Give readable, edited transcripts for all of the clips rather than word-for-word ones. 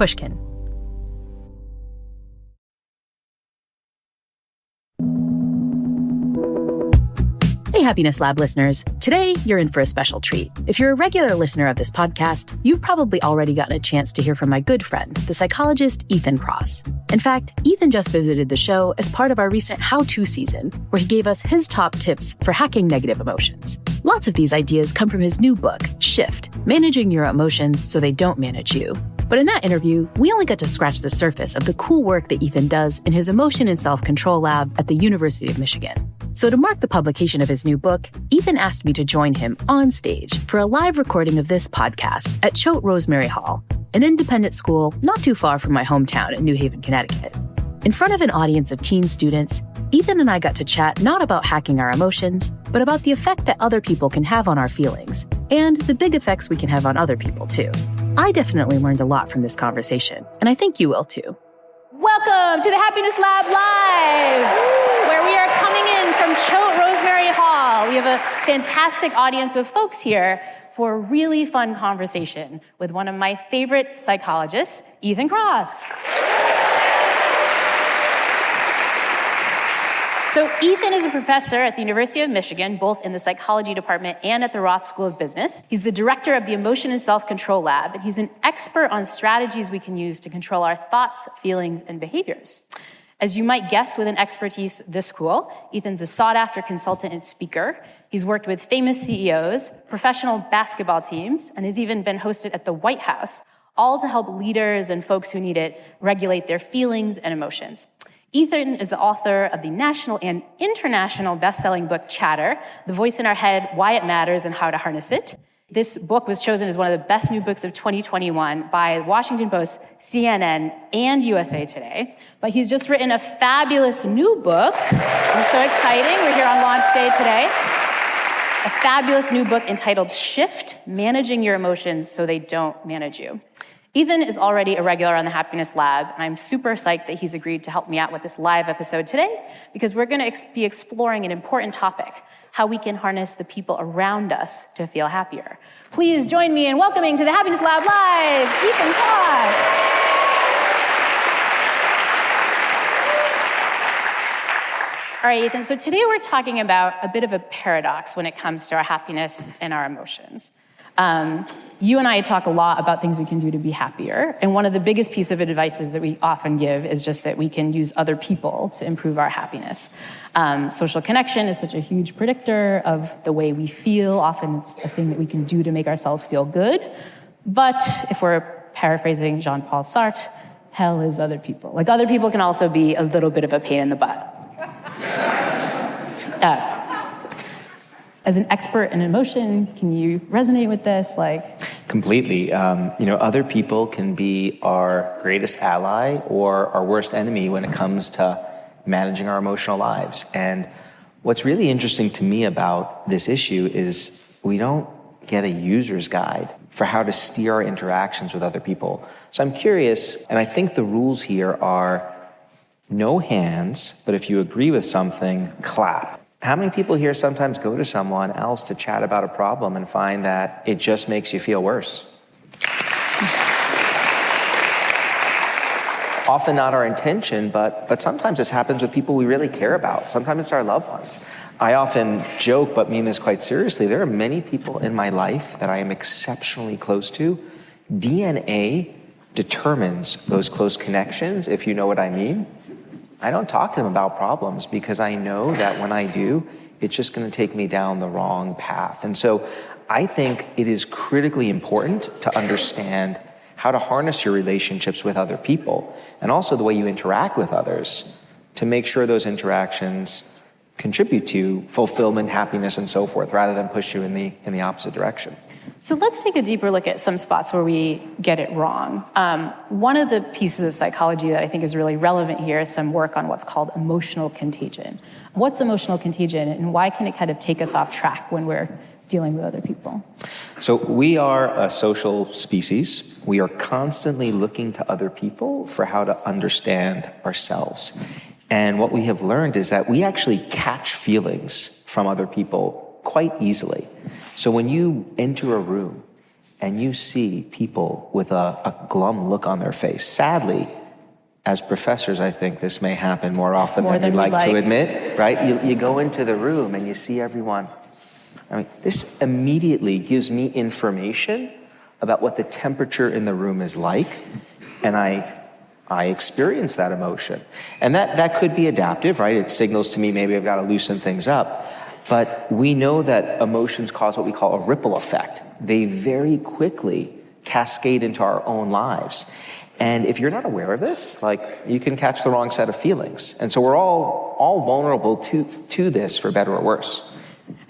Pushkin. Hey, Happiness Lab listeners. Today, you're in for a special treat. If you're a regular listener of this podcast, you've probably already gotten a chance to hear from my good friend, the psychologist Ethan Kross. In fact, Ethan just visited the show as part of our recent How-To season, where he gave us his top tips for hacking negative emotions. Lots of these ideas come from his new book, Shift, Managing Your Emotions So They Don't Manage You. But in that interview, we only got to scratch the surface of the cool work that Ethan does in his emotion and self-control lab at the University of Michigan. So to mark the publication of his new book, Ethan asked me to join him on stage for a live recording of this podcast at Choate Rosemary Hall, an independent school not too far from my hometown in New Haven, Connecticut. In front of an audience of teen students, Ethan and I got to chat not about hacking our emotions, but about the effect that other people can have on our feelings, and the big effects we can have on other people too. I definitely learned a lot from this conversation, and I think you will too. Welcome to the Happiness Lab Live, where we are coming in from Choate Rosemary Hall. We have a fantastic audience of folks here for a really fun conversation with one of my favorite psychologists, Ethan Kross. So Ethan is a professor at the University of Michigan, both in the psychology department and at the Roth School of Business. He's the director of the Emotion and Self-Control Lab, and he's an expert on strategies we can use to control our thoughts, feelings, and behaviors. As you might guess with an expertise this cool, Ethan's a sought-after consultant and speaker. He's worked with famous CEOs, professional basketball teams, and has even been hosted at the White House, all to help leaders and folks who need it regulate their feelings and emotions. Ethan is the author of the national and international best-selling book, Chatter, The Voice in Our Head, Why It Matters and How to Harness It. This book was chosen as one of the best new books of 2021 by Washington Post, CNN, and USA Today. But he's just written a fabulous new book. It's so exciting. We're here on launch day today. A fabulous new book entitled Shift, Managing Your Emotions So They Don't Manage You. Ethan is already a regular on the Happiness Lab, and I'm super psyched that he's agreed to help me out with this live episode today, because we're going to be exploring an important topic, how we can harness the people around us to feel happier. Please join me in welcoming to the Happiness Lab Live, Ethan Kross. All right, Ethan, so today we're talking about a bit of a paradox when it comes to our happiness and our emotions. You and I talk a lot about things we can do to be happier, and one of the biggest pieces of advice that we often give is just that we can use other people to improve our happiness. Social connection is such a huge predictor of the way we feel. Often it's the thing that we can do to make ourselves feel good. But if we're paraphrasing Jean-Paul Sartre, hell is other people. Like, other people can also be a little bit of a pain in the butt. As an expert in emotion, can you resonate with this? Completely. Other people can be our greatest ally or our worst enemy when it comes to managing our emotional lives. And what's really interesting to me about this issue is we don't get a user's guide for how to steer our interactions with other people. So I'm curious, and I think the rules here are no hands, but if you agree with something, clap. How many people here sometimes go to someone else to chat about a problem and find that it just makes you feel worse? Often not our intention, but sometimes this happens with people we really care about. Sometimes it's our loved ones. I often joke, but mean this quite seriously. There are many people in my life that I am exceptionally close to. DNA determines those close connections, if you know what I mean. I don't talk to them about problems because I know that when I do, it's just going to take me down the wrong path. And so I think it is critically important to understand how to harness your relationships with other people and also the way you interact with others to make sure those interactions contribute to fulfillment, happiness, and so forth, rather than push you in the opposite direction. So let's take a deeper look at some spots where we get it wrong. One of the pieces of psychology that I think is really relevant here is some work on what's called emotional contagion. What's emotional contagion, and why can it kind of take us off track when we're dealing with other people? So we are a social species. We are constantly looking to other people for how to understand ourselves. And what we have learned is that we actually catch feelings from other people quite easily. So when you enter a room and you see people with a glum look on their face. Sadly, as professors, I think this may happen more often than we'd like to admit, right? You go into the room and you see everyone. I mean, this immediately gives me information about what the temperature in the room is like, and I experience that emotion. And that could be adaptive, right? It signals to me maybe I've got to loosen things up. But we know that emotions cause what we call a ripple effect. They very quickly cascade into our own lives. And if you're not aware of this, like, you can catch the wrong set of feelings. And so we're all vulnerable to this, for better or worse.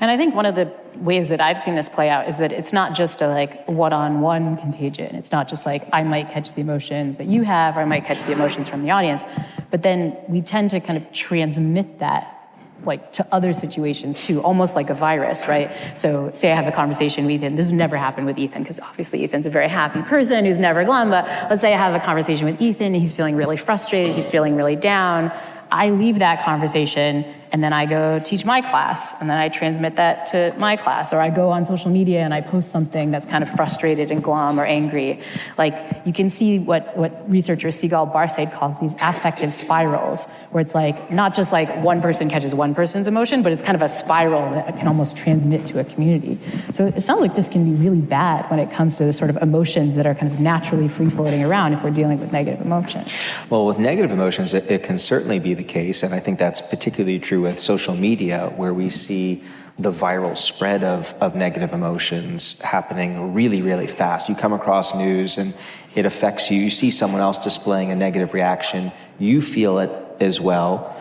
And I think one of the ways that I've seen this play out is that it's not just a like one-on-one contagion. It's not just like I might catch the emotions that you have, or I might catch the emotions from the audience. But then we tend to kind of transmit that like to other situations too, almost like a virus, right? So say I have a conversation with Ethan. This has never happened with Ethan, because obviously Ethan's a very happy person who's never glum, but let's say I have a conversation with Ethan, he's feeling really frustrated, he's feeling really down. I leave that conversation and then I go teach my class, and then I transmit that to my class, or I go on social media and I post something that's kind of frustrated and glum or angry. Like, you can see what researcher Sigal Barsade calls these affective spirals, where it's like not just like one person catches one person's emotion, but it's kind of a spiral that can almost transmit to a community. So it sounds like this can be really bad when it comes to the sort of emotions that are kind of naturally free-floating around if we're dealing with negative emotion. Well, with negative emotions, it can certainly be the case, and I think that's particularly true with social media, where we see the viral spread of negative emotions happening really, really fast. You come across news and it affects you. You see someone else displaying a negative reaction. You feel it as well.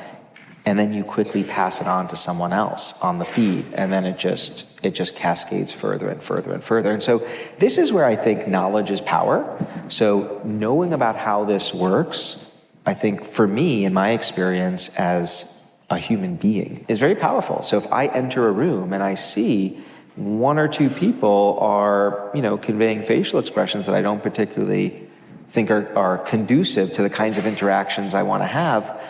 And then you quickly pass it on to someone else on the feed. And then it just cascades further and further and further. And so this is where I think knowledge is power. So knowing about how this works, I think for me, in my experience as a human being, is very powerful. So if I enter a room and I see one or two people are, conveying facial expressions that I don't particularly think are conducive to the kinds of interactions I want to have,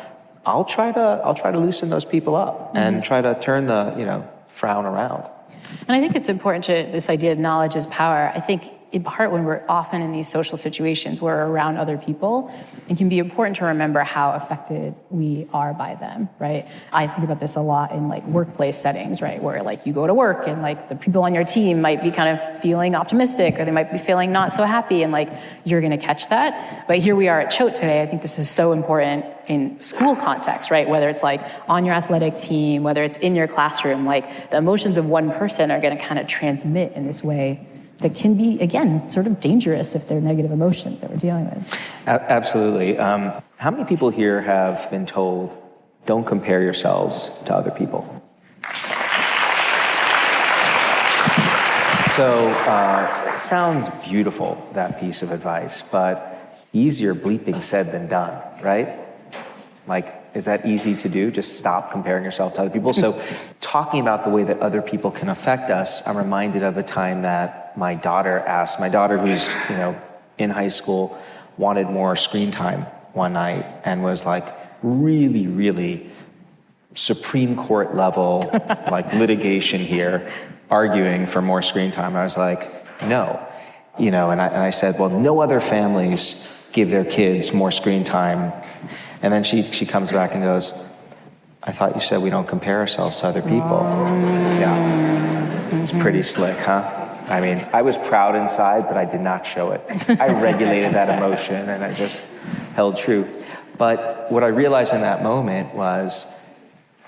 I'll try to loosen those people up and try to turn the, frown around. And I think it's important this idea of knowledge is power. I think in part when we're often in these social situations where we're around other people, it can be important to remember how affected we are by them, right? I think about this a lot in like workplace settings, right? Where like you go to work and like the people on your team might be kind of feeling optimistic, or they might be feeling not so happy, and like you're gonna catch that. But here we are at Choate today. I think this is so important in school context, right? Whether it's like on your athletic team, whether it's in your classroom, like the emotions of one person are gonna kind of transmit in this way that can be, again, sort of dangerous if they're negative emotions that we're dealing with. Absolutely. How many people here have been told, don't compare yourselves to other people? So it sounds beautiful, that piece of advice, but easier bleeping said than done, right? Like, is that easy to do? Just stop comparing yourself to other people? So talking about the way that other people can affect us, I'm reminded of a time that my daughter who's, in high school, wanted more screen time one night and was like really, really Supreme Court level, like litigation here, arguing for more screen time. I was like, no, and I said, well, no other families give their kids more screen time. And then she comes back and goes, I thought you said we don't compare ourselves to other people. Yeah, it's pretty slick, huh? I mean, I was proud inside, but I did not show it. I regulated that emotion and I just held true. But what I realized in that moment was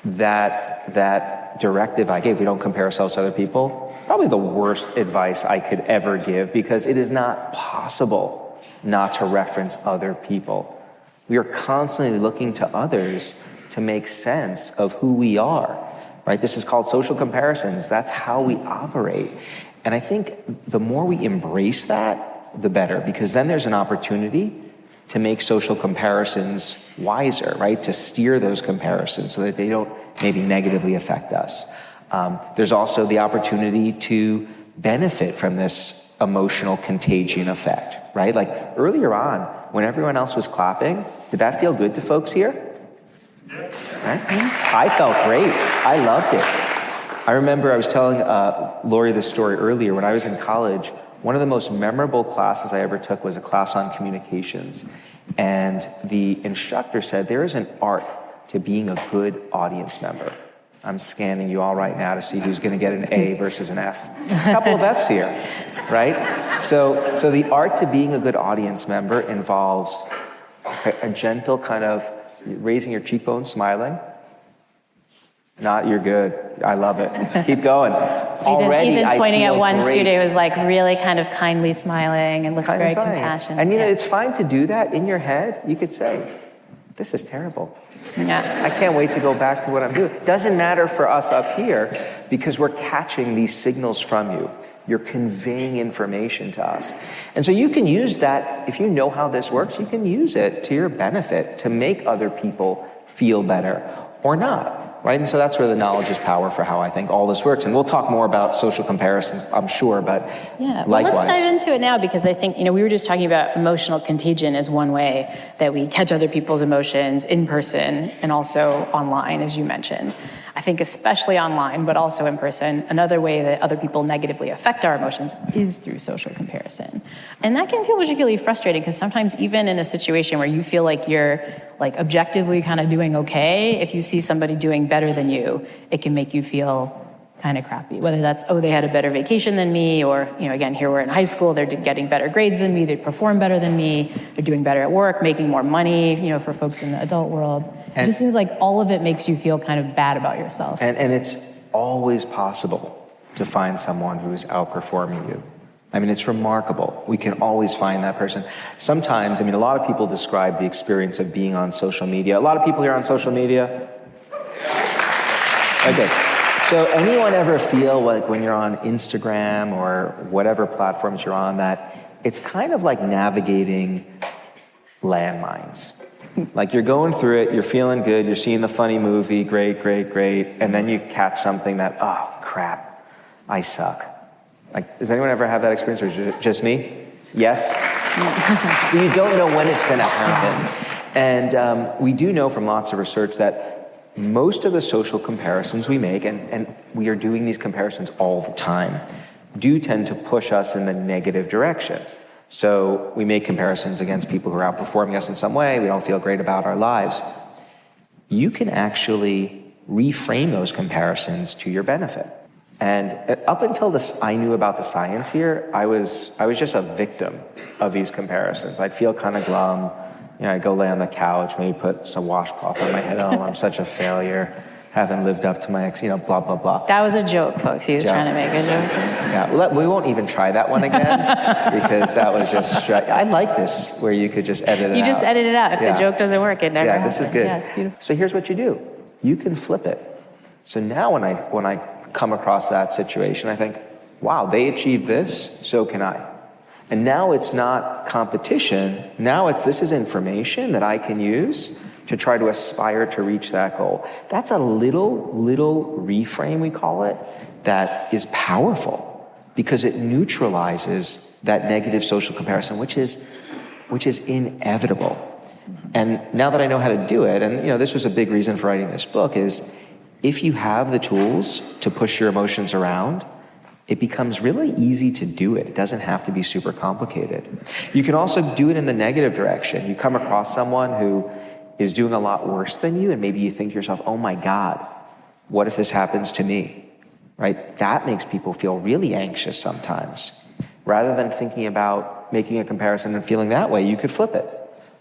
that directive I gave, we don't compare ourselves to other people, probably the worst advice I could ever give, because it is not possible not to reference other people. We are constantly looking to others to make sense of who we are, right? This is called social comparisons. That's how we operate. And I think the more we embrace that, the better, because then there's an opportunity to make social comparisons wiser, right? To steer those comparisons so that they don't maybe negatively affect us. There's also the opportunity to benefit from this emotional contagion effect, right? Like earlier on, when everyone else was clapping, did that feel good to folks here? Right? I felt great. I loved it. I remember I was telling Laurie this story earlier. When I was in college, One of the most memorable classes I ever took was a class on communications. And the instructor said, there is an art to being a good audience member. I'm scanning you all right now to see who's going to get an A versus an F. A couple of Fs here, right? So the art to being a good audience member involves a gentle kind of raising your cheekbones, smiling. Not, you're good. I love it. Keep going. Ethan's pointing at one student who was like really kind of kindly smiling and looked very compassionate. And it's fine to do that in your head. You could say, this is terrible. Yeah. I can't wait to go back to what I'm doing. Doesn't matter for us up here because we're catching these signals from you. You're conveying information to us. And so you can use that, if you know how this works, you can use it to your benefit to make other people feel better or not. Right? And so that's where the knowledge is power for how I think all this works. And we'll talk more about social comparisons, I'm sure, but yeah, well, likewise. Let's dive into it now because I think, we were just talking about emotional contagion as one way that we catch other people's emotions in person and also online, as you mentioned. I think especially online, but also in person, another way that other people negatively affect our emotions is through social comparison. And that can feel particularly frustrating because sometimes even in a situation where you feel like you're like objectively kind of doing okay, if you see somebody doing better than you, it can make you feel kind of crappy. Whether that's, they had a better vacation than me, or, again, here we're in high school, they're getting better grades than me, they perform better than me, they're doing better at work, making more money, for folks in the adult world. It just seems like all of it makes you feel kind of bad about yourself. And it's always possible to find someone who's outperforming you. I mean, it's remarkable. We can always find that person. Sometimes, a lot of people describe the experience of being on social media. A lot of people here on social media? Okay. So anyone ever feel like when you're on Instagram or whatever platforms you're on that it's kind of like navigating landmines? Like you're going through it, you're feeling good, you're seeing the funny movie, great, and then you catch something that, oh crap, I suck. Like, does anyone ever have that experience, or is it just me? Yes? So you don't know when it's gonna happen. And we do know from lots of research that most of the social comparisons we make, and we are doing these comparisons all the time, do tend to push us in the negative direction. So we make comparisons against people who are outperforming us in some way, we don't feel great about our lives. You can actually reframe those comparisons to your benefit. And up until I knew about the science here, I was just a victim of these comparisons. I'd feel kind of glum. I'd go lay on the couch, maybe put some washcloth on my head. Oh, I'm such a failure. Haven't lived up to my blah, blah, blah. That was a joke, folks. He was trying to make a joke. Yeah, well, we won't even try that one again because that was just, I like this where you could just edit it out. You just edit it out. If the joke doesn't work, it never happens. This is good. Yeah, it's beautiful. So here's what you do. You can flip it. So now when I come across that situation, I think, wow, they achieved this, so can I. And now it's not competition. Now this is information that I can use to try to aspire to reach that goal. That's a little reframe, we call it, that is powerful because it neutralizes that negative social comparison, which is inevitable. And now that I know how to do it, and this was a big reason for writing this book, is if you have the tools to push your emotions around, it becomes really easy to do it. It doesn't have to be super complicated. You can also do it in the negative direction. You come across someone who is doing a lot worse than you, and maybe you think to yourself, oh my God, what if this happens to me? Right? That makes people feel really anxious sometimes. Rather than thinking about making a comparison and feeling that way, you could flip it.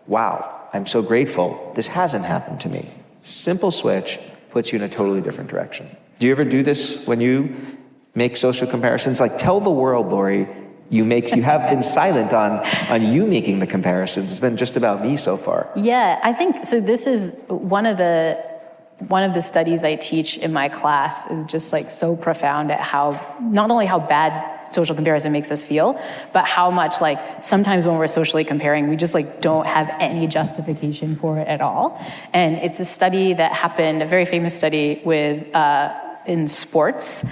Wow, I'm so grateful. This hasn't happened to me. Simple switch puts you in a totally different direction. Do you ever do this when you make social comparisons? Like, tell the world, Laurie, you have been silent on you making the comparisons. It's been just about me so far. Yeah, I think so. This is one of the studies I teach in my class is just like so profound at how not only how bad social comparison makes us feel, but how much like sometimes when we're socially comparing, we just like don't have any justification for it at all. And it's a study that happened, a very famous study with in sports.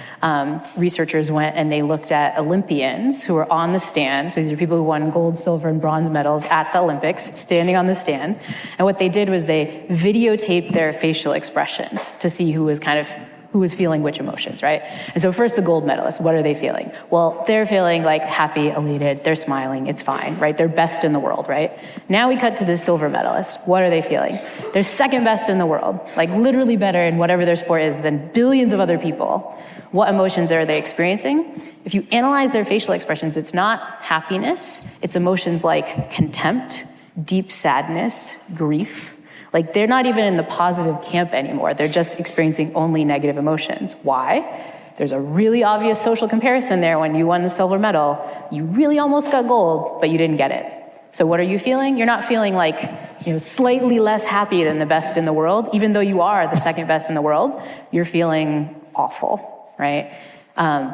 Researchers went and they looked at Olympians who were on the stand. So these are people who won gold, silver, and bronze medals at the Olympics, standing on the stand. And what they did was they videotaped their facial expressions to see who was kind of who is feeling which emotions, right? And so first, the gold medalists, what are they feeling? Well, they're feeling like happy, elated, they're smiling, it's fine, right? They're best in the world, right? Now we cut to the silver medalist. What are they feeling? They're second best in the world, like literally better in whatever their sport is than billions of other people. What emotions are they experiencing? If you analyze their facial expressions, it's not happiness, it's emotions like contempt, deep sadness, grief. Like they're not even in the positive camp anymore. They're just experiencing only negative emotions. Why? There's a really obvious social comparison there. When you won the silver medal, you really almost got gold, but you didn't get it. So what are you feeling? You're not feeling like, slightly less happy than the best in the world, even though you are the second best in the world. You're feeling awful, right?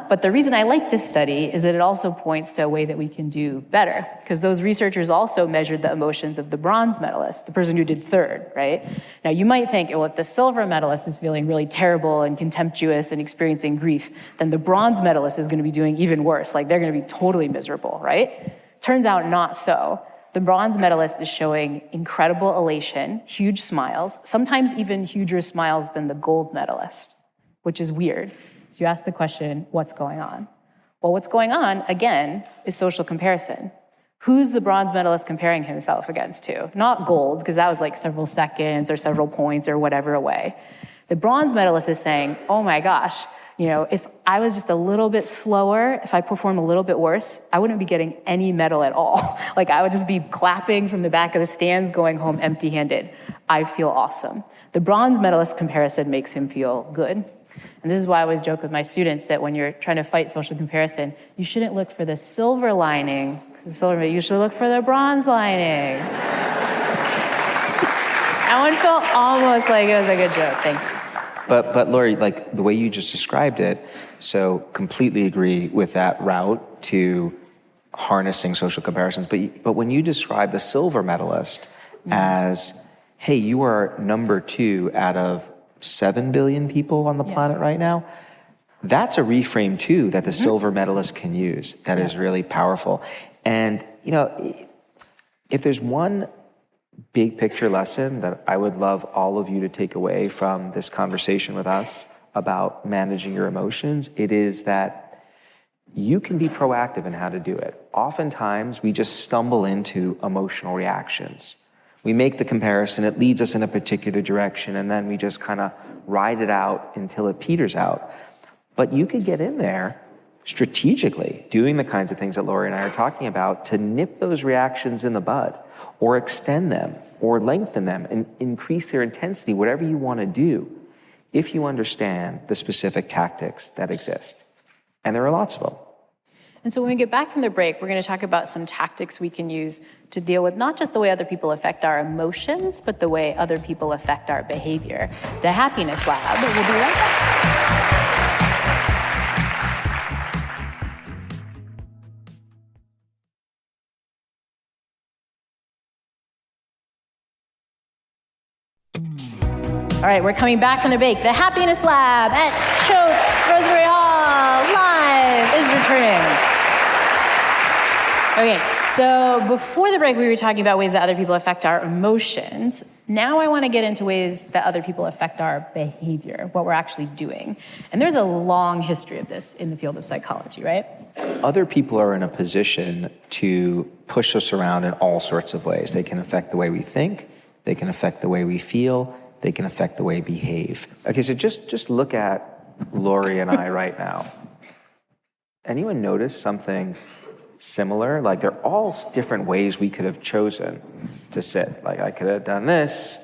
But the reason I like this study is that it also points to a way that we can do better, because those researchers also measured the emotions of the bronze medalist, the person who did third, right? Now you might think, well, if the silver medalist is feeling really terrible and contemptuous and experiencing grief, then the bronze medalist is going to be doing even worse. Like they're going to be totally miserable, right? Turns out not so. The bronze medalist is showing incredible elation, huge smiles, sometimes even huger smiles than the gold medalist, which is weird. So you ask the question, what's going on? Well, what's going on, again, is social comparison. Who's the bronze medalist comparing himself against to? Not gold, because that was like several seconds or several points or whatever away. The bronze medalist is saying, oh my gosh, if I was just a little bit slower, if I performed a little bit worse, I wouldn't be getting any medal at all. Like I would just be clapping from the back of the stands, going home empty-handed. I feel awesome. The bronze medalist comparison makes him feel good. And this is why I always joke with my students that when you're trying to fight social comparison, you shouldn't look for the silver lining, you should look for the bronze lining. That one felt almost like it was a good joke. Thank you. But Laurie, like the way you just described it, so completely agree with that route to harnessing social comparisons. But when you describe the silver medalist as, hey, you are number 2 out of 7 billion people on the planet right now, that's a reframe too that the silver medalist can use that is really powerful. And, if there's one big picture lesson that I would love all of you to take away from this conversation with us about managing your emotions, it is that you can be proactive in how to do it. Oftentimes, we just stumble into emotional reactions. We make the comparison, it leads us in a particular direction, and then we just kind of ride it out until it peters out. But you could get in there strategically, doing the kinds of things that Laurie and I are talking about to nip those reactions in the bud, or extend them, or lengthen them, and increase their intensity, whatever you want to do, if you understand the specific tactics that exist. And there are lots of them. And so when we get back from the break, we're going to talk about some tactics we can use to deal with not just the way other people affect our emotions, but the way other people affect our behavior. The Happiness Lab. We'll be right back. All right, we're coming back from the break. The Happiness Lab at Choate Rosemary Hall live is returning. Okay, so before the break, we were talking about ways that other people affect our emotions. Now I want to get into ways that other people affect our behavior, what we're actually doing. And there's a long history of this in the field of psychology, right? Other people are in a position to push us around in all sorts of ways. They can affect the way we think, they can affect the way we feel, they can affect the way we behave. Okay, so just look at Laurie and I right now. Anyone notice something similar? Like they're all different ways we could have chosen to sit. Like I could have done this.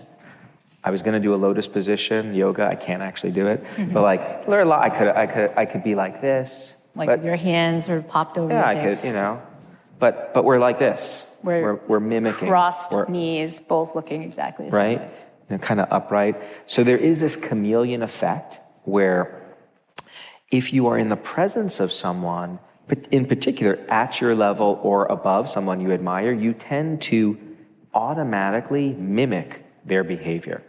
I was going to do a lotus position, yoga. I can't actually do it. Mm-hmm. But like there are a lot. I could be like this. Like with your hands sort of popped over. Yeah, I could, But we're like this. We're mimicking. Crossed knees, both looking exactly the same. Right? And kind of upright. So there is this chameleon effect where if you are in the presence of someone, in particular at your level or above, someone you admire, you tend to automatically mimic their behavior.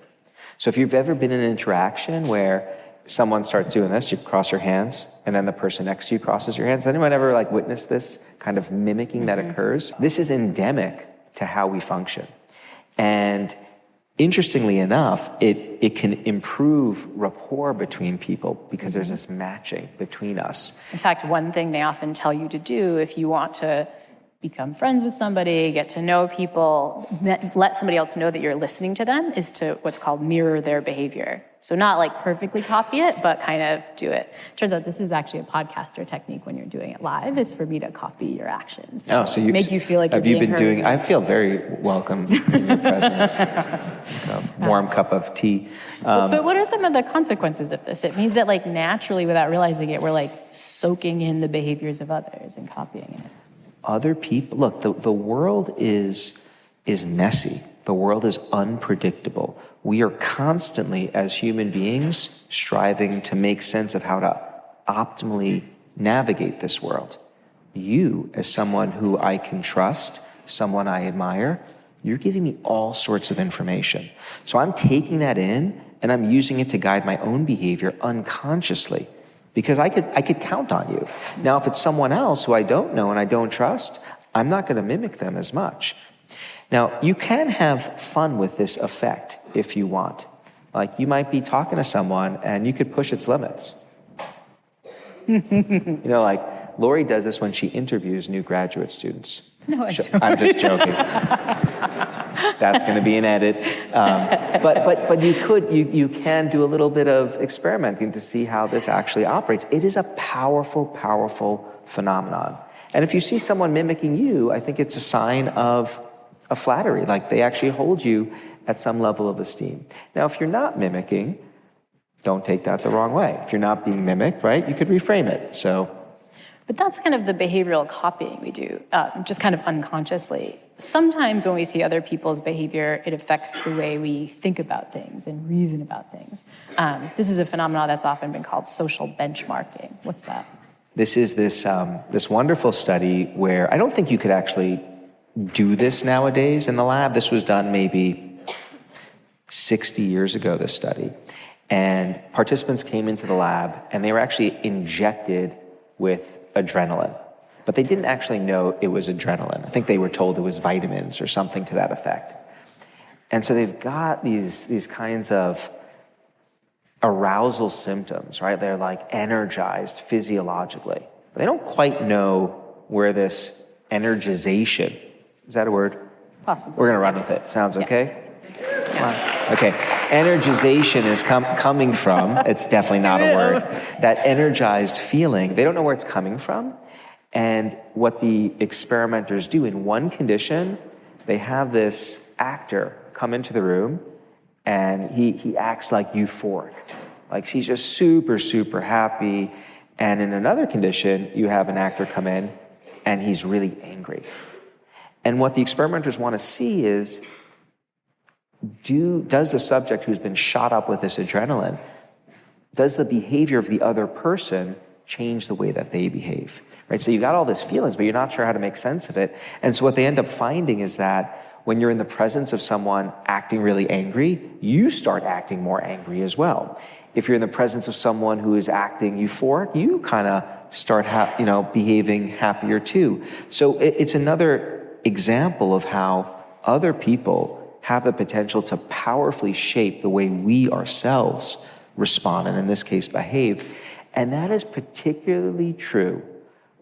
So if you've ever been in an interaction where someone starts doing this, you cross your hands, and then the person next to you crosses your hands. Anyone ever witnessed this kind of mimicking that occurs? This is endemic to how we function. And Interestingly enough, it can improve rapport between people because there's this matching between us. In fact, one thing they often tell you to do if you want to become friends with somebody, get to know people, let somebody else know that you're listening to them, is to what's called mirror their behavior. So not like perfectly copy it, but kind of do it. Turns out this is actually a podcaster technique when you're doing it live, is for me to copy your actions. Oh, so you make you feel like have you're you been being doing? heard. I feel very welcome in your presence. A warm cup of tea. But what are some of the consequences of this? It means that like naturally, without realizing it, we're like soaking in the behaviors of others and copying it. Other people, look, the world is messy. The world is unpredictable. We are constantly, as human beings, striving to make sense of how to optimally navigate this world. You, as someone who I can trust, someone I admire, you're giving me all sorts of information. So I'm taking that in and I'm using it to guide my own behavior unconsciously. Because I could count on you. Now, if it's someone else who I don't know and I don't trust, I'm not going to mimic them as much. Now, you can have fun with this effect if you want. Like, you might be talking to someone and you could push its limits. Like Laurie does this when she interviews new graduate students. No, I don't. I'm just joking. That's going to be an edit. But you can do a little bit of experimenting to see how this actually operates. It is a powerful, powerful phenomenon. And if you see someone mimicking you, I think it's a sign of a flattery, like they actually hold you at some level of esteem. Now, if you're not mimicking, don't take that the wrong way. If you're not being mimicked, right, you could reframe it. But that's kind of the behavioral copying we do, just kind of unconsciously. Sometimes when we see other people's behavior, it affects the way we think about things and reason about things. This is a phenomenon that's often been called social benchmarking. What's that? This is this wonderful study where I don't think you could actually do this nowadays in the lab. This was done maybe 60 years ago, this study. And participants came into the lab and they were actually injected with adrenaline. But they didn't actually know it was adrenaline. I think they were told it was vitamins or something to that effect. And so they've got these kinds of arousal symptoms, right? They're like energized physiologically. But they don't quite know where this energization, is that a word? Possibly. We're going to run with it. Sounds okay? Yeah. Okay. Energization is coming from, it's definitely not a word, that energized feeling, they don't know where it's coming from. And what the experimenters do in one condition, they have this actor come into the room and he acts like euphoric. Like she's just super, super happy. And in another condition, you have an actor come in and he's really angry. And what the experimenters want to see is, does the subject who's been shot up with this adrenaline, does the behavior of the other person change the way that they behave? Right? So you got all these feelings, but you're not sure how to make sense of it. And so what they end up finding is that when you're in the presence of someone acting really angry, you start acting more angry as well. If you're in the presence of someone who is acting euphoric, you kind of start behaving happier too. So it's another example of how other people have the potential to powerfully shape the way we ourselves respond, and in this case, behave. And that is particularly true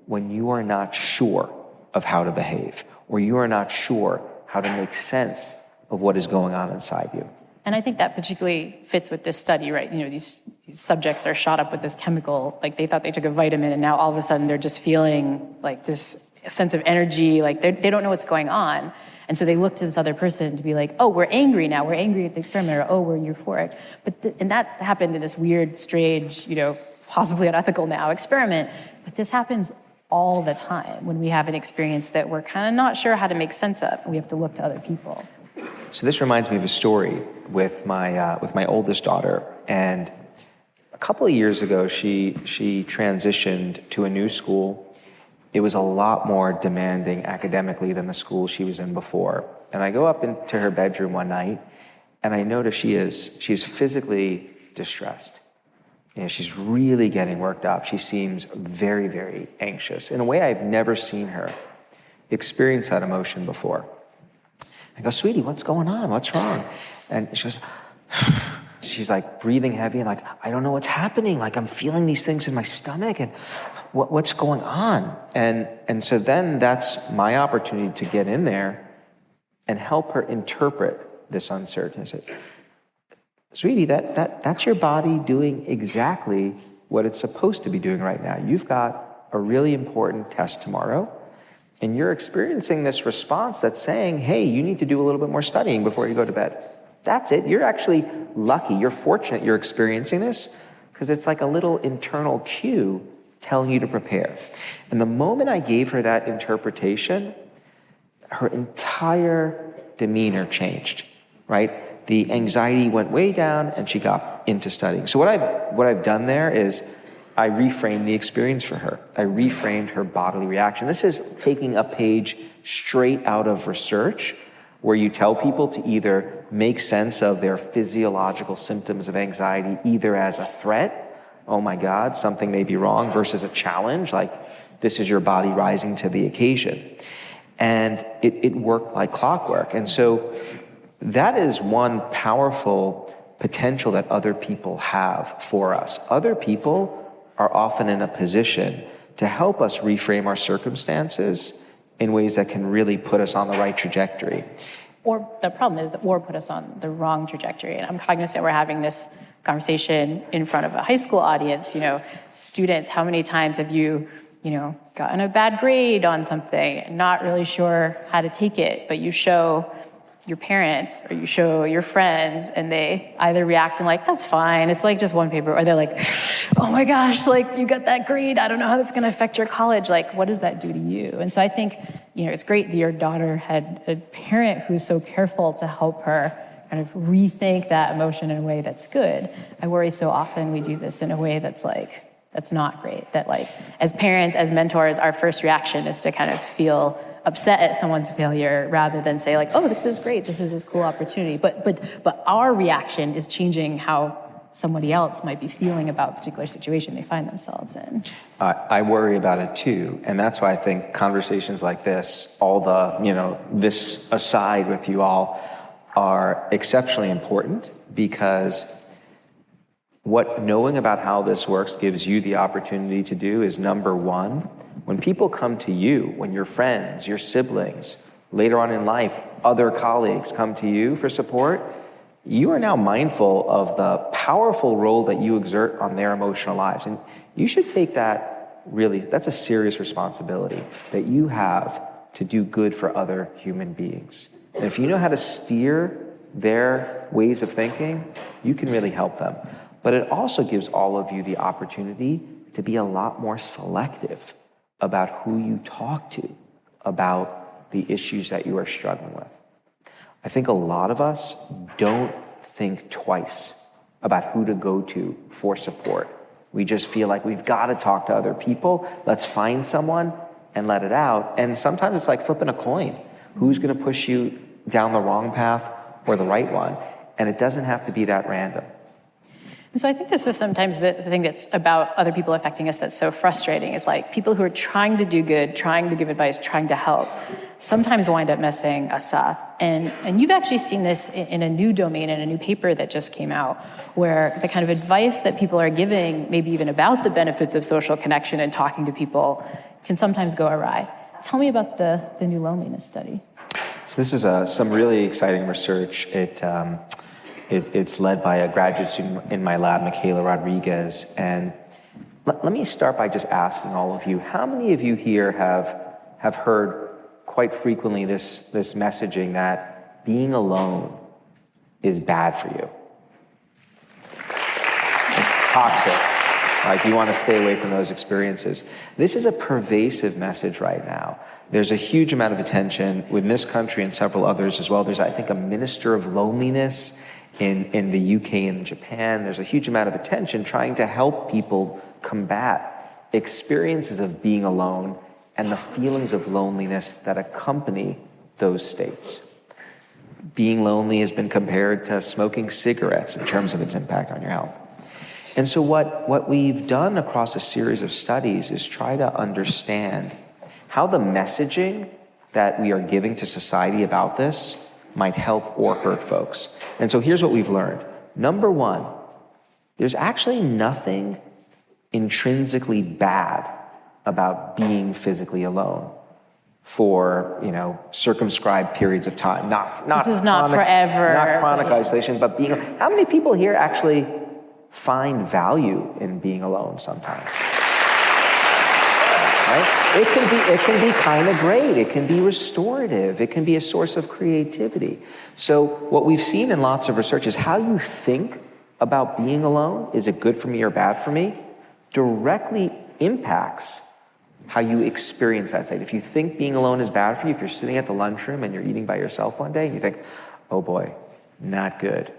when you are not sure of how to behave, or you are not sure how to make sense of what is going on inside you. And I think that particularly fits with this study, right? These subjects are shot up with this chemical, like they thought they took a vitamin, and now all of a sudden they're just feeling like this sense of energy, like they don't know what's going on. And so they look to this other person to be like, oh, we're angry now. We're angry at the experiment, or oh, we're euphoric. And that happened in this weird, strange, possibly unethical now experiment. But this happens all the time when we have an experience that we're kind of not sure how to make sense of. We have to look to other people. So this reminds me of a story with my oldest daughter. And a couple of years ago, she transitioned to a new school. It was a lot more demanding academically than the school she was in before. And I go up into her bedroom one night, and I notice she's physically distressed. She's really getting worked up. She seems very, very anxious in a way I've never seen her experience that emotion before. I go, sweetie, what's going on? What's wrong? And she goes, she's like breathing heavy and like, I don't know what's happening. Like I'm feeling these things in my stomach and what's going on? And so then that's my opportunity to get in there and help her interpret this uncertainty. I said, sweetie, that's your body doing exactly what it's supposed to be doing right now. You've got a really important test tomorrow, and you're experiencing this response that's saying, hey, you need to do a little bit more studying before you go to bed. That's it. You're actually lucky. You're fortunate you're experiencing this because it's like a little internal cue telling you to prepare. And the moment I gave her that interpretation, her entire demeanor changed, right? The anxiety went way down and she got into studying. So what I've done there is I reframed the experience for her. I reframed her bodily reaction. This is taking a page straight out of research where you tell people to either make sense of their physiological symptoms of anxiety either as a threat, oh my God, something may be wrong, versus a challenge, like this is your body rising to the occasion. And it worked like clockwork. And so that is one powerful potential that other people have for us. Other people are often in a position to help us reframe our circumstances in ways that can really put us on the right trajectory. Or the problem is that or put us on the wrong trajectory. And I'm cognizant we're having this conversation in front of a high school audience. Students, how many times have you gotten a bad grade on something and not really sure how to take it, but you show your parents or you show your friends and they either react and like, that's fine, it's like just one paper, or they're like, oh my gosh, like you got that grade, I don't know how that's going to affect your college, like what does that do to you? And so I think, it's great that your daughter had a parent who's so careful to help her kind of rethink that emotion in a way that's good. I worry so often we do this in a way that's not great, that like as parents, as mentors, our first reaction is to kind of feel upset at someone's failure rather than say like, oh, this is great, this is this cool opportunity. But our reaction is changing how somebody else might be feeling about a particular situation they find themselves in. I worry about it too. And that's why I think conversations like this, all the, this aside with you all, are exceptionally important, because what knowing about how this works gives you the opportunity to do is, number one, when people come to you, when your friends, your siblings, later on in life, other colleagues come to you for support, you are now mindful of the powerful role that you exert on their emotional lives. And you should take that really, that's a serious responsibility that you have to do good for other human beings. And if you know how to steer their ways of thinking, you can really help them. But it also gives all of you the opportunity to be a lot more selective about who you talk to about the issues that you are struggling with. I think a lot of us don't think twice about who to go to for support. We just feel like we've got to talk to other people. Let's find someone and let it out. And sometimes it's like flipping a coin. Who's going to push you down the wrong path or the right one? And it doesn't have to be that random. And so I think this is sometimes the thing that's about other people affecting us that's so frustrating, is like people who are trying to do good, trying to give advice, trying to help, sometimes wind up messing us up. And you've actually seen this in a new domain, in a new paper that just came out, where the kind of advice that people are giving, maybe even about the benefits of social connection and talking to people, can sometimes go awry. Tell me about the new loneliness study. So this is some really exciting research. It's led by a graduate student in my lab, Michaela Rodriguez. And let me start by just asking all of you, how many of you here have heard quite frequently this messaging that being alone is bad for you? It's toxic. Like, you want to stay away from those experiences. This is a pervasive message right now. There's a huge amount of attention within this country and several others as well. There's, I think, a minister of loneliness in the UK and Japan. There's a huge amount of attention trying to help people combat experiences of being alone and the feelings of loneliness that accompany those states. Being lonely has been compared to smoking cigarettes in terms of its impact on your health. And so what we've done across a series of studies is try to understand how the messaging that we are giving to society about this might help or hurt folks. And so here's what we've learned. Number one, there's actually nothing intrinsically bad about being physically alone for, circumscribed periods of time. This is not chronic, forever. Not chronic isolation, but being. How many people here actually find value in being alone sometimes? Right? It can be kind of great. It can be restorative. It can be a source of creativity. So what we've seen in lots of research is how you think about being alone, is it good for me or bad for me, directly impacts how you experience that state. If you think being alone is bad for you, if you're sitting at the lunchroom and you're eating by yourself one day and you think, oh boy, not good,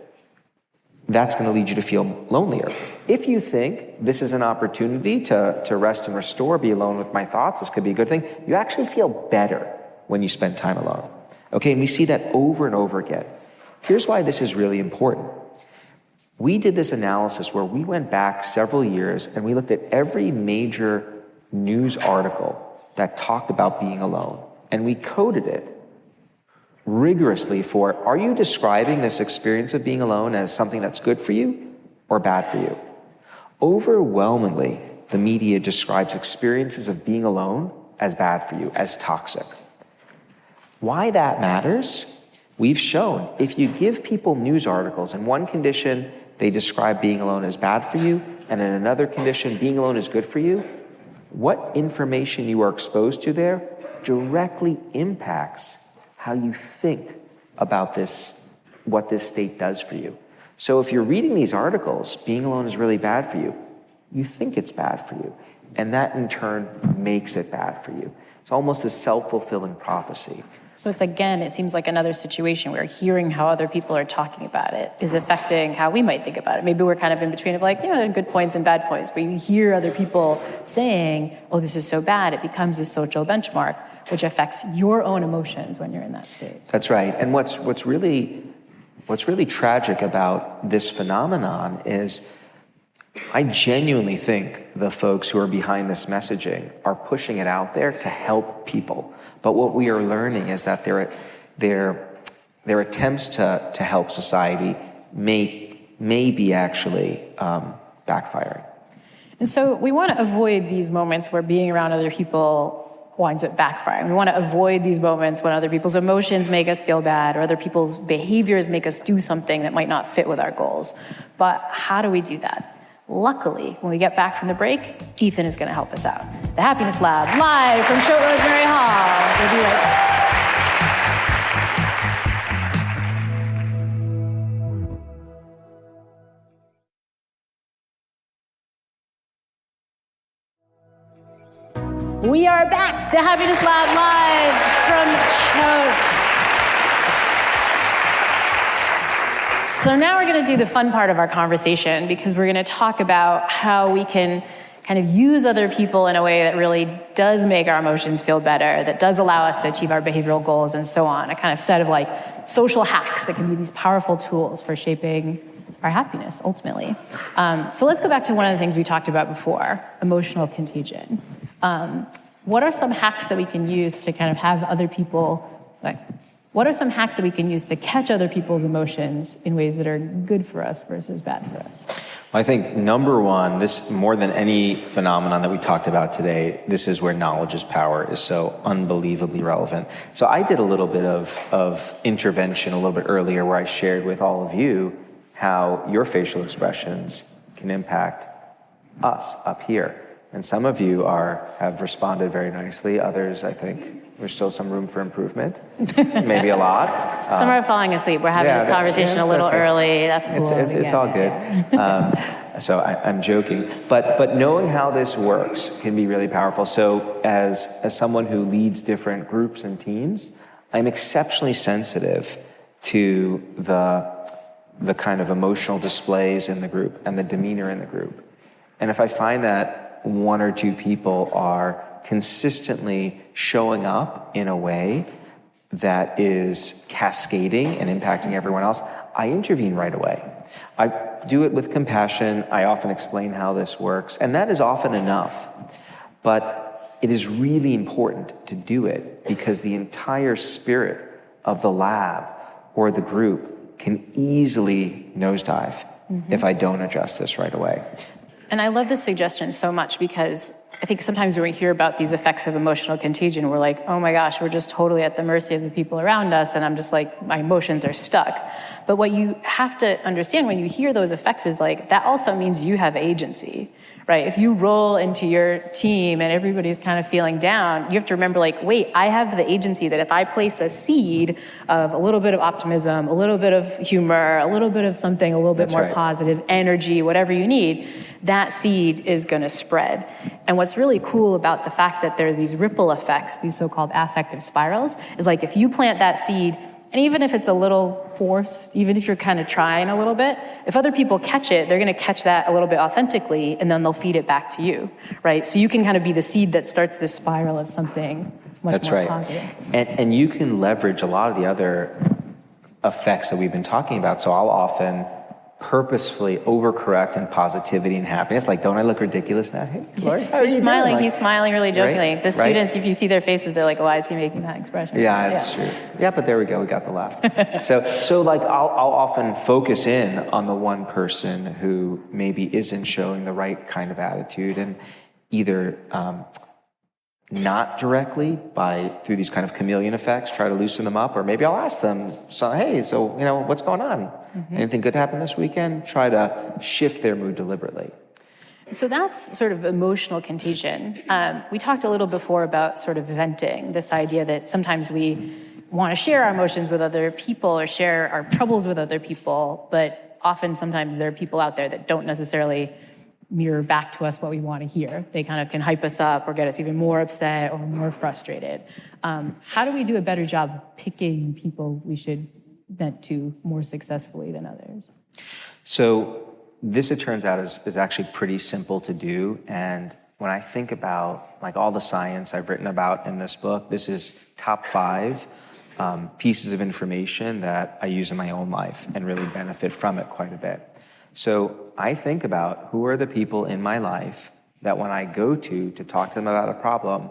that's going to lead you to feel lonelier. If you think this is an opportunity to rest and restore, be alone with my thoughts, this could be a good thing, you actually feel better when you spend time alone. Okay, and we see that over and over again. Here's why this is really important. We did this analysis where we went back several years and we looked at every major news article that talked about being alone, and we coded it rigorously for, are you describing this experience of being alone as something that's good for you or bad for you? Overwhelmingly, the media describes experiences of being alone as bad for you, as toxic. Why that matters? We've shown if you give people news articles, in one condition they describe being alone as bad for you, and in another condition being alone is good for you, what information you are exposed to there directly impacts how you think about this, what this state does for you. So if you're reading these articles, being alone is really bad for you, you think it's bad for you. And that in turn makes it bad for you. It's almost a self-fulfilling prophecy. So it's, again, it seems like another situation where hearing how other people are talking about it is affecting how we might think about it. Maybe we're kind of in between of like, there are good points and bad points, but you hear other people saying, oh, this is so bad, it becomes a social benchmark, which affects your own emotions when you're in that state. That's right. And what's really tragic about this phenomenon is I genuinely think the folks who are behind this messaging are pushing it out there to help people. But what we are learning is that their attempts to help society may be actually backfiring. And so we want to avoid these moments where being around other people winds up backfiring. We want to avoid these moments when other people's emotions make us feel bad or other people's behaviors make us do something that might not fit with our goals. But how do we do that? Luckily, when we get back from the break, Ethan is going to help us out. The Happiness Lab, live from Choate Rosemary Hall. We'll be right back. We are back, the Happiness Lab, live from Choate. So now we're going to do the fun part of our conversation, because we're going to talk about how we can kind of use other people in a way that really does make our emotions feel better, that does allow us to achieve our behavioral goals and so on. A kind of set of like social hacks that can be these powerful tools for shaping our happiness, ultimately. So let's go back to one of the things we talked about before, emotional contagion. What are some hacks that we can use to kind of have other people, what are some hacks that we can use to catch other people's emotions in ways that are good for us versus bad for us? I think number one, this more than any phenomenon that we talked about today, this is where knowledge is power is so unbelievably relevant. So I did a little bit of intervention a little bit earlier where I shared with all of you how your facial expressions can impact us up here. And some of you have responded very nicely. Others, I think, there's still some room for improvement. Maybe a lot. Some are falling asleep. We're having this conversation a little early. That's cool. It's all good. So I'm joking. But knowing how this works can be really powerful. So as someone who leads different groups and teams, I'm exceptionally sensitive to the kind of emotional displays in the group and the demeanor in the group. And if I find that one or two people are consistently showing up in a way that is cascading and impacting everyone else, I intervene right away. I do it with compassion. I often explain how this works, and that is often enough. But it is really important to do it because the entire spirit of the lab or the group can easily nosedive if I don't address this right away. And I love this suggestion so much because I think sometimes when we hear about these effects of emotional contagion, we're like, oh my gosh, we're just totally at the mercy of the people around us, and I'm just like, my emotions are stuck. But what you have to understand when you hear those effects is like, that also means you have agency, right? If you roll into your team and everybody's kind of feeling down, you have to remember like, wait, I have the agency that if I place a seed of a little bit of optimism, a little bit of humor, a little bit of something, a little bit more positive energy, whatever you need, that seed is going to spread. And what's really cool about the fact that there are these ripple effects, these so-called affective spirals, is like if you plant that seed, and even if it's a little forced, even if you're kind of trying a little bit, if other people catch it, they're going to catch that a little bit authentically, and then they'll feed it back to you, right? So you can kind of be the seed that starts this spiral of something much more positive. And you can leverage a lot of the other effects that we've been talking about. So I'll often purposefully overcorrect in positivity and happiness. Like, don't I look ridiculous now? Hey, Laurie, how are you smiling. doing? He's smiling really jokingly. Right? The students, if you see their faces, they're like, why is he making that expression? Yeah, that's true. Yeah, but there we go. We got the laugh. So like, I'll often focus in on the one person who maybe isn't showing the right kind of attitude, and either not directly through these kind of chameleon effects, try to loosen them up, or maybe I'll ask them, hey, what's going on? Anything good happen this weekend? Try to shift their mood deliberately. So that's sort of emotional contagion. We talked a little before about sort of venting, this idea that sometimes we want to share our emotions with other people or share our troubles with other people, but often sometimes there are people out there that don't necessarily mirror back to us what we want to hear. They kind of can hype us up or get us even more upset or more frustrated. How do we do a better job picking people we should vent to more successfully than others? So this, it turns out, is actually pretty simple to do. And when I think about like all the science I've written about in this book, this is top 5 pieces of information that I use in my own life and really benefit from it quite a bit. So I think about who are the people in my life that when I go to talk to them about a problem,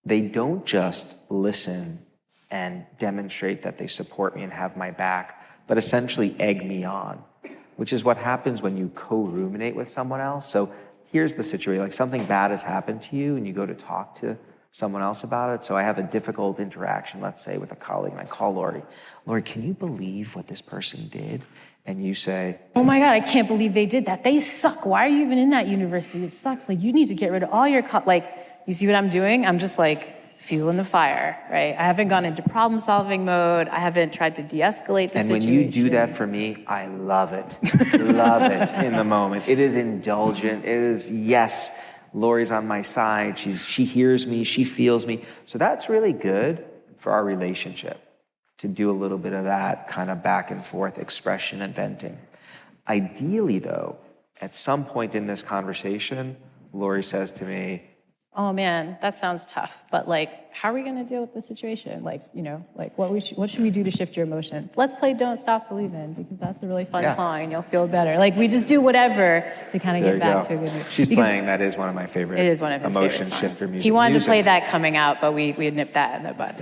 they don't just listen and demonstrate that they support me and have my back, but essentially egg me on, which is what happens when you co-ruminate with someone else. So here's the situation, like something bad has happened to you and you go to talk to someone else about it. So I have a difficult interaction, let's say, with a colleague, and I call Laurie. Laurie, can you believe what this person did? And you say, oh my God, I can't believe they did that. They suck. Why are you even in that university? It sucks. Like, you need to get rid of all your, you see what I'm doing? I'm just like fueling the fire, right? I haven't gone into problem solving mode. I haven't tried to de-escalate the situation. And when you do that for me, I love it. Love it in the moment. It is indulgent. It is, yes, Laurie's on my side. She hears me. She feels me. So that's really good for our relationship, to do a little bit of that kind of back and forth expression and venting. Ideally, though, at some point in this conversation, Laurie says to me, oh man, that sounds tough, but like, how are we gonna deal with the situation? Like, what should we do to shift your emotions? Let's play Don't Stop Believin', because that's a really fun song and you'll feel better. Like, we just do whatever to kind of get back to a good mood. She's playing, that is one of my favorite emotion shifter music. He wanted to play that coming out, but we had nipped that in the bud.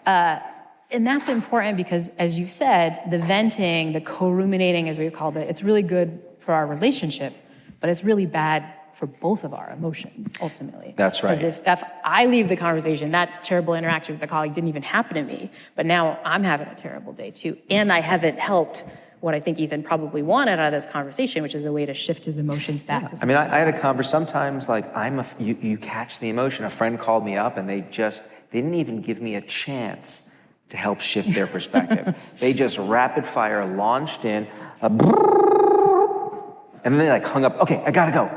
Yeah. And that's important because, as you said, the venting, the co-ruminating, as we've called it, it's really good for our relationship, but it's really bad for both of our emotions, ultimately. That's right. Because if I leave the conversation, that terrible interaction with a colleague didn't even happen to me, but now I'm having a terrible day too, and I haven't helped what I think Ethan probably wanted out of this conversation, which is a way to shift his emotions back. Yeah. I mean, I had a conversation, sometimes like you catch the emotion. A friend called me up and they didn't even give me a chance to help shift their perspective. They just rapid fire launched in, and then they like hung up, okay, I gotta go.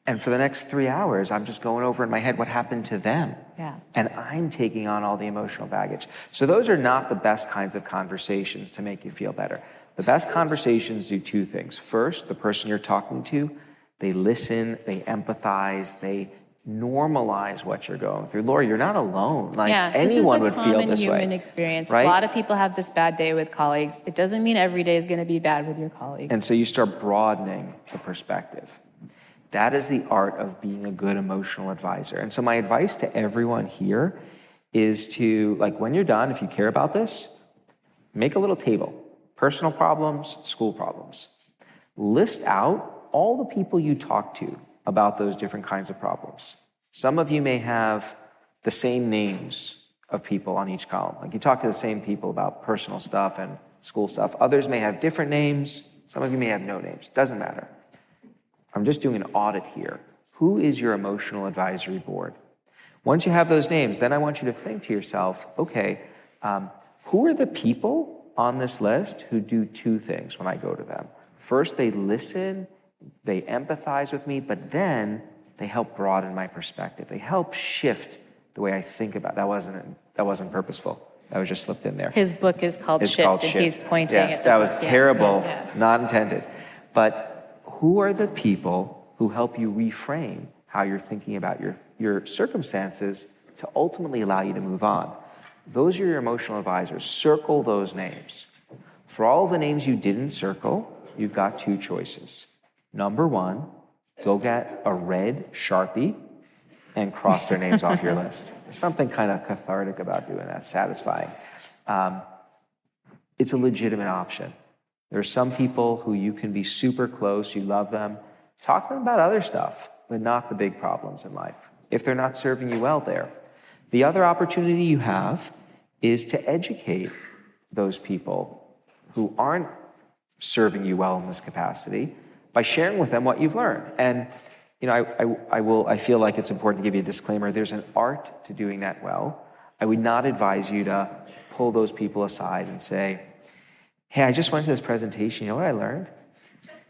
And for the next 3 hours, I'm just going over in my head what happened to them. Yeah. And I'm taking on all the emotional baggage. So those are not the best kinds of conversations to make you feel better. The best conversations do 2 things. First, the person you're talking to, they listen, they empathize, they normalize what you're going through. Laurie, you're not alone. Like, anyone would feel this way. This is a common human experience. Right? A lot of people have this bad day with colleagues. It doesn't mean every day is going to be bad with your colleagues. And so you start broadening the perspective. That is the art of being a good emotional advisor. And so my advice to everyone here is to, like, when you're done, if you care about this, make a little table. Personal problems, school problems. List out all the people you talk to about those different kinds of problems. Some of you may have the same names of people on each column. Like, you talk to the same people about personal stuff and school stuff. Others may have different names. Some of you may have no names. Doesn't matter. I'm just doing an audit here. Who is your emotional advisory board? Once you have those names, then I want you to think to yourself, okay, who are the people on this list who do two things when I go to them? First, they listen, they empathize with me, but then they help broaden my perspective. They help shift the way I think about it. That wasn't purposeful. That was just slipped in there. His book is called It's Shift, called and Shift. he's pointing Yes, at that was book. terrible, Yeah. not intended. But who are the people who help you reframe how you're thinking about your circumstances to ultimately allow you to move on? Those are your emotional advisors. Circle those names. For all the names you didn't circle, you've got two choices. Number one, go get a red Sharpie and cross their names off your list. There's something kind of cathartic about doing that, satisfying. It's a legitimate option. There are some people who you can be super close, you love them. Talk to them about other stuff, but not the big problems in life, if they're not serving you well there. The other opportunity you have is to educate those people who aren't serving you well in this capacity by sharing with them what you've learned. And I feel like it's important to give you a disclaimer. There's an art to doing that well. I would not advise you to pull those people aside and say, hey, I just went to this presentation. You know what I learned?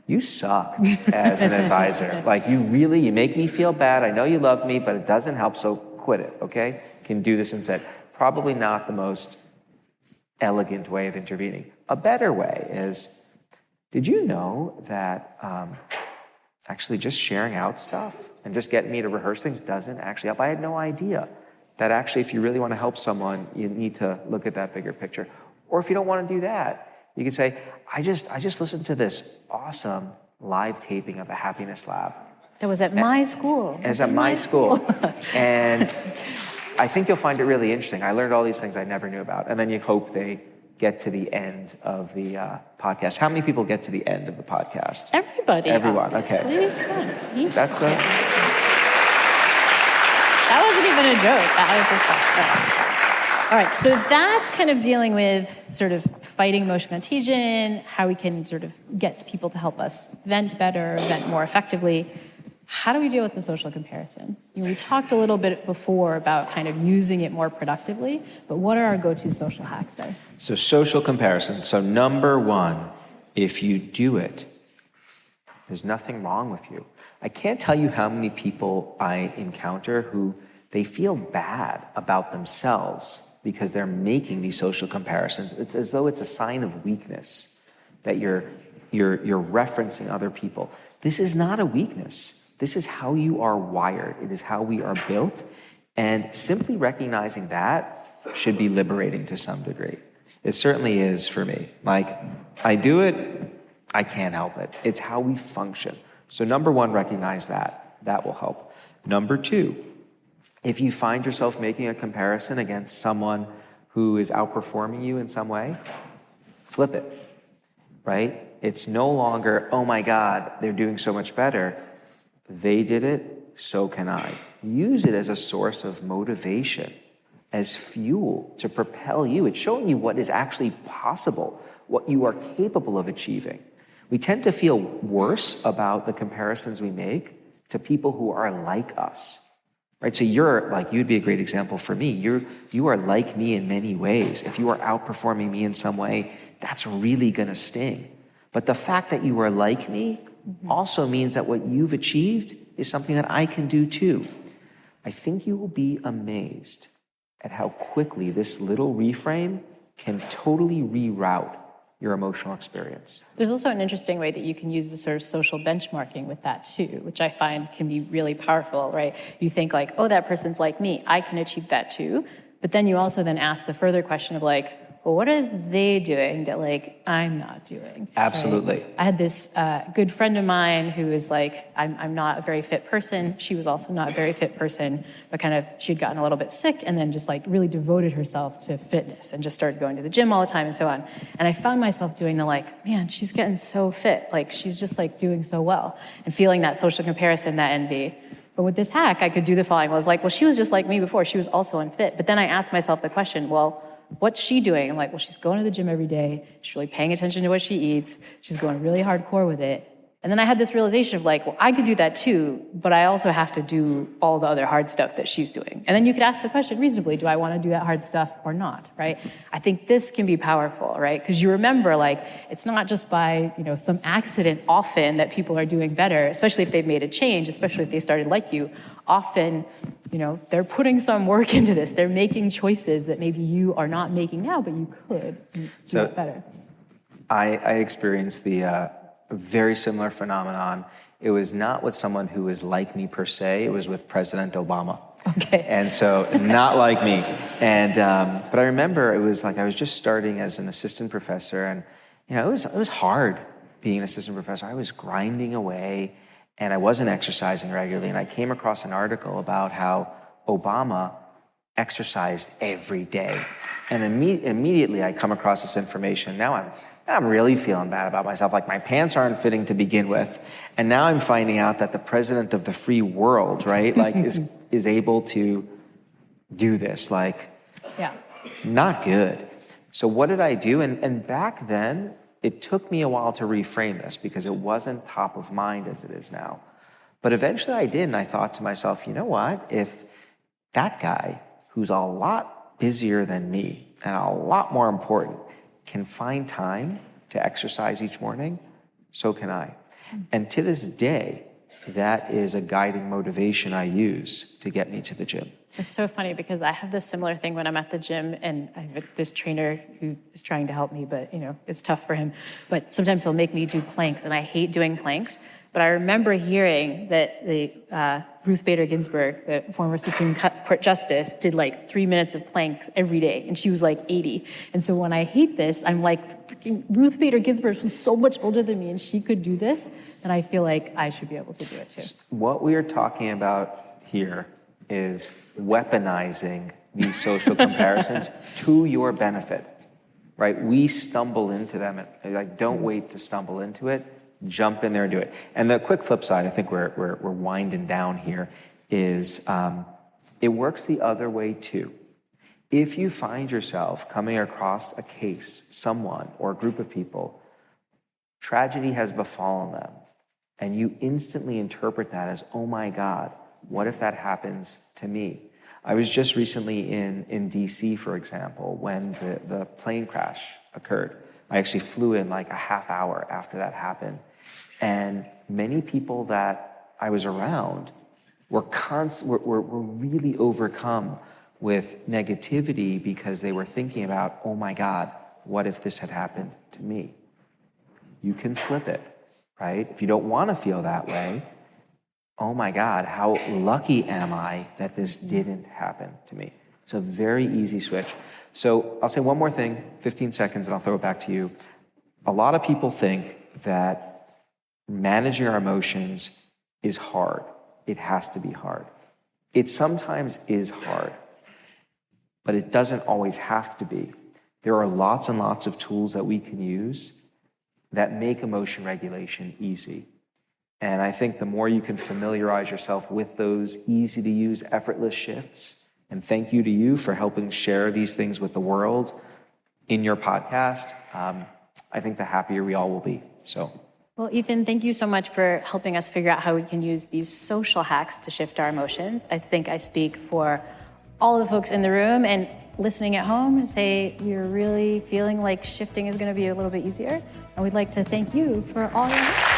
You suck as an advisor. Like, you make me feel bad. I know you love me, but it doesn't help, so quit it, okay? Can do this instead. Probably not the most elegant way of intervening. A better way is, did you know that actually just sharing out stuff and just getting me to rehearse things doesn't actually help? I had no idea that actually, if you really want to help someone, you need to look at that bigger picture. Or if you don't want to do that, you can say, I just listened to this awesome live taping of the Happiness Lab. That was at my school. It's at my school. And I think you'll find it really interesting. I learned all these things I never knew about. And then you hope they get to the end of the podcast. How many people get to the end of the podcast? Everybody. Everyone, obviously. okay. Come on. That's That wasn't even a joke. That was just fun. All right, so that's kind of dealing with sort of fighting emotional contagion, how we can sort of get people to help us vent better, vent more effectively. How do we deal with the social comparison? We talked a little bit before about kind of using it more productively, but what are our go-to social hacks there? So social comparison. So number one, if you do it, there's nothing wrong with you. I can't tell you how many people I encounter who they feel bad about themselves because they're making these social comparisons. It's as though it's a sign of weakness that you're referencing other people. This is not a weakness. This is how you are wired. It is how we are built. And simply recognizing that should be liberating to some degree. It certainly is for me. Like, I do it, I can't help it. It's how we function. So number one, recognize that. That will help. Number two, if you find yourself making a comparison against someone who is outperforming you in some way, flip it, right? It's no longer, oh my God, they're doing so much better. They did it, so can I. Use it as a source of motivation, as fuel to propel you. It's showing you what is actually possible, what you are capable of achieving. We tend to feel worse about the comparisons we make to people who are like us, right? So you'd be a great example for me. You are like me in many ways. If you are outperforming me in some way, that's really gonna sting. But the fact that you are like me also means that what you've achieved is something that I can do too. I think you will be amazed at how quickly this little reframe can totally reroute your emotional experience. There's also an interesting way that you can use the sort of social benchmarking with that too, which I find can be really powerful, right? You think like, oh, that person's like me, I can achieve that too. But then you also then ask the further question of like, well, what are they doing that like I'm not doing? Absolutely. Right? I had this good friend of mine who was like, I'm not a very fit person. She was also not a very fit person, but kind of she'd gotten a little bit sick and then just like really devoted herself to fitness and just started going to the gym all the time and so on. And I found myself doing the like, man, she's getting so fit. Like she's just like doing so well and feeling that social comparison, that envy. But with this hack, I could do the following. I was like, well, she was just like me before. She was also unfit. But then I asked myself the question, well, what's she doing? I'm like, well, she's going to the gym every day. She's really paying attention to what she eats. She's going really hardcore with it. And then I had this realization of like, well, I could do that too, but I also have to do all the other hard stuff that she's doing. And then you could ask the question reasonably, do I want to do that hard stuff or not, right? I think this can be powerful, right? Because you remember, like, it's not just by, some accident often that people are doing better, especially if they've made a change, especially if they started like you. Often, they're putting some work into this. They're making choices that maybe you are not making now, but you could do it better. I experienced a very similar phenomenon. It was not with someone who was like me per se. It was with President Obama. Okay. And so not like me. And but I remember it was like I was just starting as an assistant professor, and it was hard being an assistant professor. I was grinding away, and I wasn't exercising regularly. And I came across an article about how Obama exercised every day. And immediately I come across this information. Now I'm really feeling bad about myself. Like my pants aren't fitting to begin with. And now I'm finding out that the president of the free world, right, like is able to do this. Like, yeah, not good. So what did I do? And back then, it took me a while to reframe this because it wasn't top of mind as it is now. But eventually I did, and I thought to myself, you know what? If that guy, who's a lot busier than me and a lot more important, can find time to exercise each morning, so can I. And to this day, that is a guiding motivation I use to get me to the gym. It's so funny because I have this similar thing when I'm at the gym, and I have this trainer who is trying to help me, but it's tough for him. But sometimes he'll make me do planks, and I hate doing planks. But I remember hearing that the Ruth Bader Ginsburg, the former Supreme Court Justice, did like 3 minutes of planks every day, and she was like 80. And so when I hate this, I'm like, freaking Ruth Bader Ginsburg, who's so much older than me, and she could do this, and I feel like I should be able to do it too. What we are talking about here is weaponizing these social comparisons to your benefit, right? We stumble into them, and like, don't wait to stumble into it. Jump in there and do it. And the quick flip side, I think we're winding down here, is it works the other way too. If you find yourself coming across a case, someone or a group of people, tragedy has befallen them, and you instantly interpret that as, oh my God, what if that happens to me? I was just recently in DC, for example, when the plane crash occurred. I actually flew in like a half hour after that happened. And many people that I was around were really overcome with negativity because they were thinking about, oh my God, what if this had happened to me? You can flip it, right? If you don't want to feel that way, oh my God, how lucky am I that this didn't happen to me? It's a very easy switch. So I'll say one more thing, 15 seconds, and I'll throw it back to you. A lot of people think that managing our emotions is hard. It has to be hard. It sometimes is hard, but it doesn't always have to be. There are lots and lots of tools that we can use that make emotion regulation easy. And I think the more you can familiarize yourself with those easy-to-use, effortless shifts, and thank you to you for helping share these things with the world in your podcast, I think the happier we all will be. Well, Ethan, thank you so much for helping us figure out how we can use these social hacks to shift our emotions. I think I speak for all the folks in the room and listening at home and say we're really feeling like shifting is going to be a little bit easier. And we'd like to thank you for all your help.